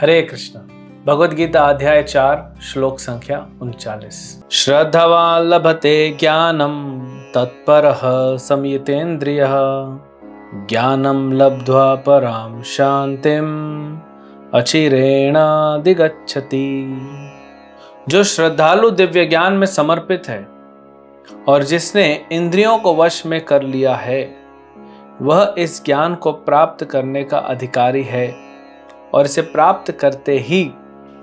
हरे कृष्ण। भगवद गीता अध्याय 4 श्लोक संख्या 39। श्रद्धावान लभते ज्ञानम तत्परः संयतेन्द्रियः ज्ञानम लब्ध्वा पराम शांतिम अचिरेण अधिगच्छति। जो श्रद्धालु दिव्य ज्ञान में समर्पित है और जिसने इंद्रियों को वश में कर लिया है, वह इस ज्ञान को प्राप्त करने का अधिकारी है और इसे प्राप्त करते ही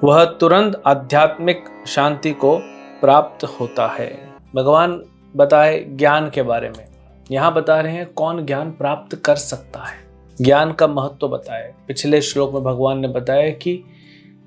वह तुरंत आध्यात्मिक शांति को प्राप्त होता है। भगवान बताए ज्ञान के बारे में, यहाँ बता रहे हैं कौन ज्ञान प्राप्त कर सकता है। ज्ञान का महत्व बताए। पिछले श्लोक में भगवान ने बताया कि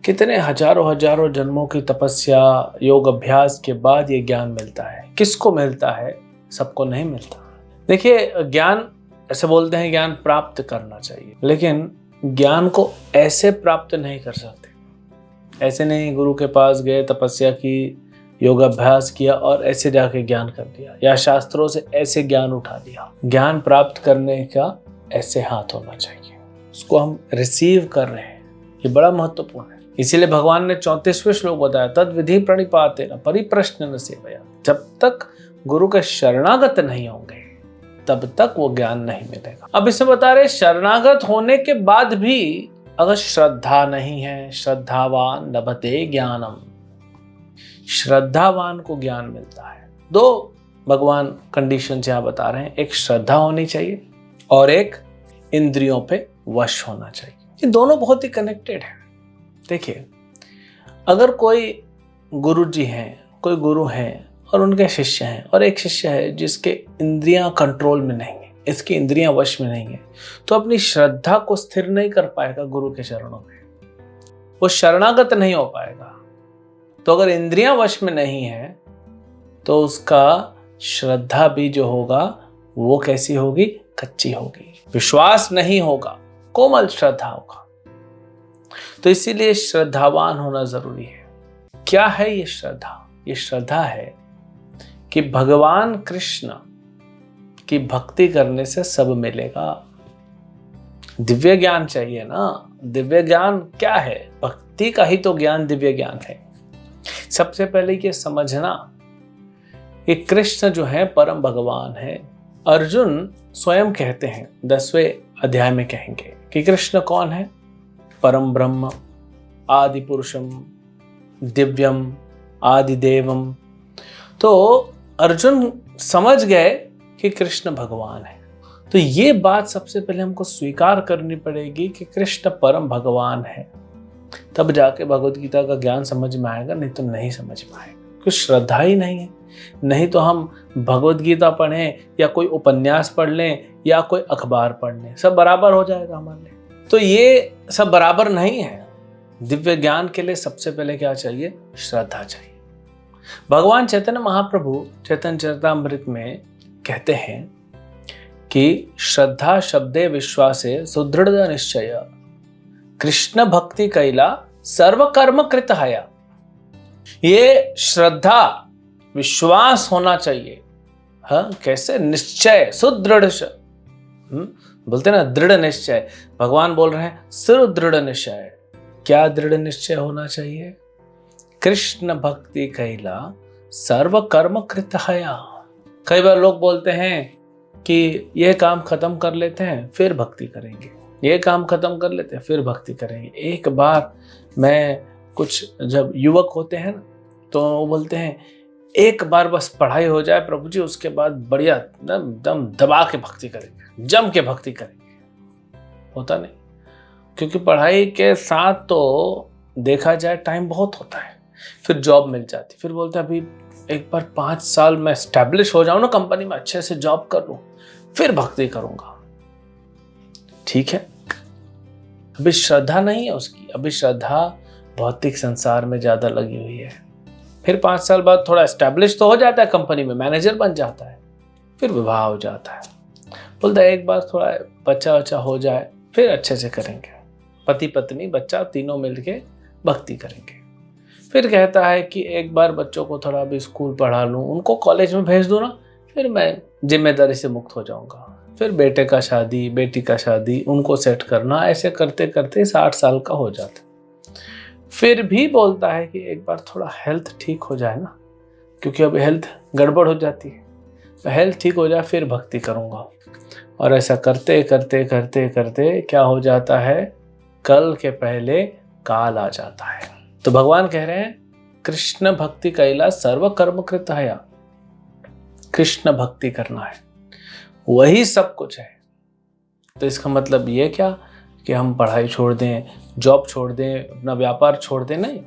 कितने हजारों जन्मों की तपस्या योग अभ्यास के बाद ये ज्ञान मिलता है। किसको मिलता है? सबको नहीं मिलता। देखिए, ज्ञान ऐसे बोलते हैं ज्ञान प्राप्त करना चाहिए, लेकिन ज्ञान को ऐसे प्राप्त नहीं कर सकते। ऐसे नहीं गुरु के पास गए, तपस्या की, योगाभ्यास किया और ऐसे जाके ज्ञान कर दिया, या शास्त्रों से ऐसे ज्ञान उठा लिया। ज्ञान प्राप्त करने का ऐसे हाथ होना चाहिए, उसको हम रिसीव कर रहे हैं, ये बड़ा महत्वपूर्ण है। इसीलिए भगवान ने 34वें श्लोक बताया, तद विधि प्रणिपातेन परिप्रश्न न सेवया। जब तक गुरु के शरणागत नहीं होंगे तब तक वो ज्ञान नहीं मिलेगा। अब इसे बता रहे, शरणागत होने के बाद भी अगर श्रद्धा नहीं है, श्रद्धावान लभते ज्ञानम, श्रद्धावान को ज्ञान मिलता है। दो भगवान कंडीशन यहाँ बता रहे हैं, एक श्रद्धा होनी चाहिए और एक इंद्रियों पे वश होना चाहिए। ये दोनों बहुत ही कनेक्टेड है। देखिए, अगर कोई गुरु जी हैं, कोई गुरु हैं और उनके शिष्य हैं, और एक शिष्य है जिसके इंद्रियां कंट्रोल में नहीं है, इसकी इंद्रियां वश में नहीं है, तो अपनी श्रद्धा को स्थिर नहीं कर पाएगा गुरु के चरणों में, वो शरणागत नहीं हो पाएगा। तो अगर इंद्रियां वश में नहीं है तो उसका श्रद्धा भी जो होगा वो कैसी होगी? कच्ची होगी। विश्वास नहीं होगा, कोमल श्रद्धा होगा। तो इसीलिए श्रद्धावान होना जरूरी है। क्या है ये श्रद्धा? ये श्रद्धा है कि भगवान कृष्ण की भक्ति करने से सब मिलेगा। दिव्य ज्ञान चाहिए ना। दिव्य ज्ञान क्या है? भक्ति का ही तो ज्ञान दिव्य ज्ञान है। सबसे पहले ये समझना कि कृष्ण जो है परम भगवान है। अर्जुन स्वयं कहते हैं, 10वें अध्याय में कहेंगे कि कृष्ण कौन है? परम ब्रह्म, आदि पुरुषम, दिव्यम, आदि देवम। तो अर्जुन समझ गए कि कृष्ण भगवान है। तो ये बात सबसे पहले हमको स्वीकार करनी पड़ेगी कि कृष्ण परम भगवान है, तब जाके भगवद गीता का ज्ञान समझ में आएगा, नहीं तो नहीं समझ में आएगा। क्योंकि श्रद्धा ही नहीं है। नहीं तो हम भगवद गीता पढ़ें या कोई उपन्यास पढ़ लें या कोई अखबार पढ़ लें, सब बराबर हो जाएगा हमारे लिए। तो ये सब बराबर नहीं है। दिव्य ज्ञान के लिए सबसे पहले क्या चाहिए? श्रद्धा चाहिए। भगवान चैतन्य महाप्रभु चैतन्य चरितामृत में कहते हैं कि श्रद्धा शब्दे विश्वासे सुदृढ़ निश्चय कृष्ण भक्ति कैला सर्वकर्म कृत हया। ये श्रद्धा विश्वास होना चाहिए। हाँ, कैसे? निश्चय, सुदृढ़, बोलते ना दृढ़ निश्चय। भगवान बोल रहे हैं सुदृढ़ निश्चय। क्या दृढ़ निश्चय होना चाहिए? कृष्ण भक्ति कैला सर्व कर्म कृत हया। कई बार लोग बोलते हैं कि ये काम खत्म कर लेते हैं फिर भक्ति करेंगे, ये काम खत्म कर लेते हैं फिर भक्ति करेंगे। एक बार मैं कुछ जब युवक होते हैं ना, तो वो बोलते हैं एक बार बस पढ़ाई हो जाए प्रभु जी, उसके बाद बढ़िया दम दबा के भक्ति करेंगे, जम के भक्ति करेंगे। होता नहीं, क्योंकि पढ़ाई के साथ तो देखा जाए टाइम बहुत होता है। फिर जॉब मिल जाती, फिर बोलते हैं अभी एक बार 5 साल मैं एस्टैब्लिश हो जाऊं ना कंपनी में, अच्छे से जॉब कर लूं, फिर भक्ति करूंगा। ठीक है, अभी श्रद्धा नहीं है उसकी, अभी श्रद्धा भौतिक संसार में ज्यादा लगी हुई है। फिर 5 साल बाद थोड़ा एस्टैब्लिश तो हो जाता है कंपनी में, मैनेजर बन जाता है, फिर विवाह हो जाता है। बोलता है एक बार थोड़ा बच्चा हो जाए फिर अच्छे से करेंगे, पति पत्नी बच्चा तीनों मिलके भक्ति करेंगे। फिर कहता है कि एक बार बच्चों को थोड़ा भी स्कूल पढ़ा लूं, उनको कॉलेज में भेज दूं ना, फिर मैं जिम्मेदारी से मुक्त हो जाऊंगा। फिर बेटे का शादी, बेटी का शादी, उनको सेट करना, ऐसे करते करते 60 साल का हो जाता। फिर भी बोलता है कि एक बार थोड़ा हेल्थ ठीक हो जाए ना, क्योंकि अब हेल्थ गड़बड़ हो जाती है, तो हेल्थ ठीक हो जाए फिर भक्ति करूँगा। और ऐसा करते करते करते करते क्या हो जाता है, कल के पहले काल आ जाता है। तो भगवान कह रहे हैं कृष्ण भक्ति कैला सर्व कर्म कृत है। कृष्ण भक्ति करना है, वही सब कुछ है। तो इसका मतलब ये क्या कि हम पढ़ाई छोड़ दें, जॉब छोड़ दें, अपना व्यापार छोड़ दें? नहीं,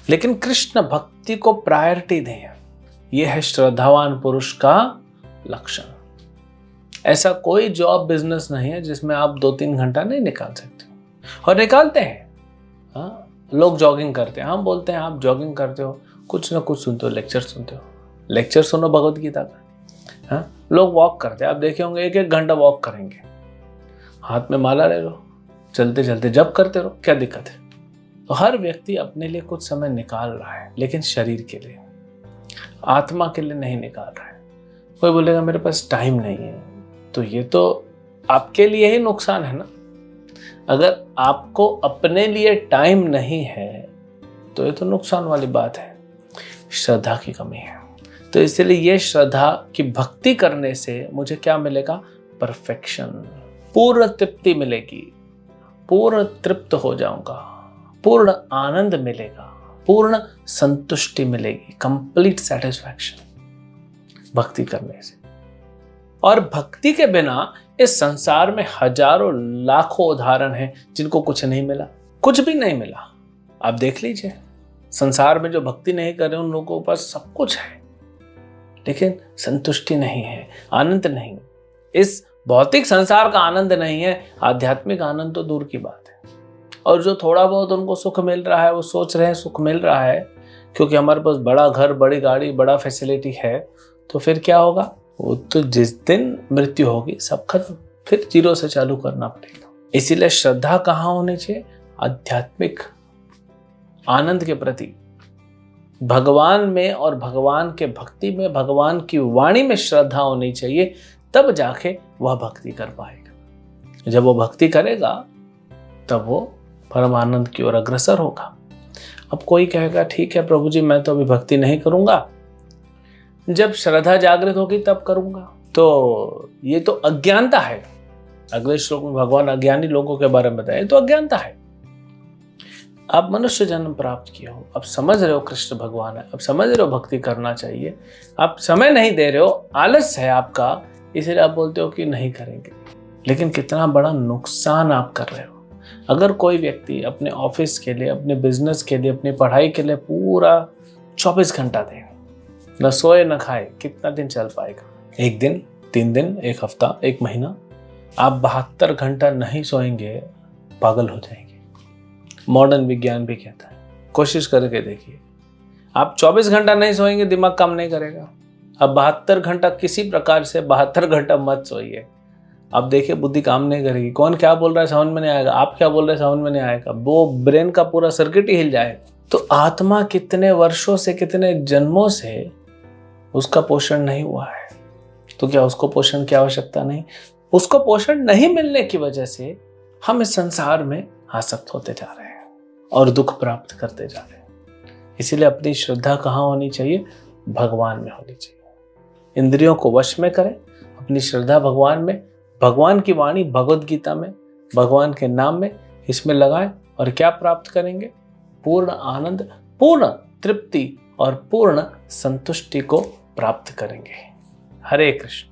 लेकिन कृष्ण भक्ति को प्रायोरिटी दें। यह है श्रद्धावान पुरुष का लक्षण। ऐसा कोई जॉब बिजनेस नहीं है जिसमें आप 2-3 घंटा नहीं निकाल सकते, और निकालते हैं। हाँ, लोग जॉगिंग करते हैं, हम बोलते हैं आप जॉगिंग करते हो, कुछ ना कुछ सुनते हो, लेक्चर सुनते हो, लेक्चर सुनो भगवत गीता का। हाँ, लोग वॉक करते हैं, आप देखे होंगे 1-1 घंटा वॉक करेंगे, हाथ में माला ले लो, चलते चलते जप करते रहो, क्या दिक्कत है? तो हर व्यक्ति अपने लिए कुछ समय निकाल रहा है, लेकिन शरीर के लिए, आत्मा के लिए नहीं निकाल रहा है। कोई बोलेगा मेरे पास टाइम नहीं है, तो ये तो आपके लिए ही नुकसान है ना। अगर आपको अपने लिए टाइम नहीं है तो ये तो नुकसान वाली बात है, श्रद्धा की कमी है। तो इसलिए ये श्रद्धा की भक्ति करने से मुझे क्या मिलेगा? परफेक्शन, पूर्ण तृप्ति मिलेगी, पूर्ण तृप्त हो जाऊंगा, पूर्ण आनंद मिलेगा, पूर्ण संतुष्टि मिलेगी, कंप्लीट सेटिस्फैक्शन भक्ति करने से। और भक्ति के बिना इस संसार में हजारों लाखों उदाहरण हैं जिनको कुछ नहीं मिला, कुछ भी नहीं मिला। आप देख लीजिए, संसार में जो भक्ति नहीं कर रहे उन लोगों के पास सब कुछ है, लेकिन संतुष्टि नहीं है, आनंद नहीं। इस भौतिक संसार का आनंद नहीं है, आध्यात्मिक आनंद तो दूर की बात है। और जो थोड़ा बहुत उनको सुख मिल रहा है, वो सोच रहे हैं सुख मिल रहा है क्योंकि हमारे पास बड़ा घर, बड़ी गाड़ी, बड़ा फैसिलिटी है। तो फिर क्या होगा? वो तो जिस दिन मृत्यु होगी सब खत्म, फिर जीरो से चालू करना पड़ेगा। इसीलिए श्रद्धा कहाँ होनी चाहिए? आध्यात्मिक आनंद के प्रति, भगवान में और भगवान के भक्ति में, भगवान की वाणी में श्रद्धा होनी चाहिए, तब जाके वह भक्ति कर पाएगा। जब वो भक्ति करेगा तब वो परम आनंद की ओर अग्रसर होगा। अब कोई कहेगा ठीक है प्रभु जी, मैं तो अभी भक्ति नहीं करूंगा, जब श्रद्धा जागृत होगी तब करूंगा। तो ये तो अज्ञानता है। अगले श्लोक में भगवान अज्ञानी लोगों के बारे में बताए, तो अज्ञानता है। आप मनुष्य जन्म प्राप्त किए हो, अब समझ रहे हो कृष्ण भगवान है, अब समझ रहे हो भक्ति करना चाहिए, आप समय नहीं दे रहे हो, आलस है आपका, इसलिए आप बोलते हो कि नहीं करेंगे। लेकिन कितना बड़ा नुकसान आप कर रहे हो। अगर कोई व्यक्ति अपने ऑफिस के लिए, अपने बिजनेस के लिए, अपनी पढ़ाई के लिए पूरा 24 घंटा दे, न सोए न खाए, कितना दिन चल पाएगा? 1 दिन, 3 दिन, 1 हफ्ता, 1 महीना। आप 72 घंटा नहीं सोएंगे, पागल हो जाएंगे। मॉडर्न विज्ञान भी कहता है, कोशिश करके देखिए। आप 24 घंटा नहीं सोएंगे, दिमाग काम नहीं करेगा। अब 72 घंटा किसी प्रकार से 72 घंटा मत सोइए। अब देखिए बुद्धि काम नहीं करेगी, कौन क्या बोल रहा है समझ में नहीं आएगा, आप क्या बोल रहे हैं समझ में नहीं आएगा, वो ब्रेन का पूरा सर्किट ही हिल जाएगा। तो आत्मा कितने वर्षों से, कितने जन्मों से उसका पोषण नहीं हुआ है, तो क्या उसको पोषण की आवश्यकता नहीं? उसको पोषण नहीं मिलने की वजह से हम इस संसार में आसक्त होते जा रहे हैं और दुख प्राप्त करते जा रहे हैं। इसीलिए अपनी श्रद्धा कहाँ होनी चाहिए? भगवान में होनी चाहिए। इंद्रियों को वश में करें, अपनी श्रद्धा भगवान में, भगवान की वाणी भगवत गीता में, भगवान के नाम में, इसमें लगाएं और क्या प्राप्त करेंगे? पूर्ण आनंद, पूर्ण तृप्ति और पूर्ण संतुष्टि को प्राप्त करेंगे। हरे कृष्ण।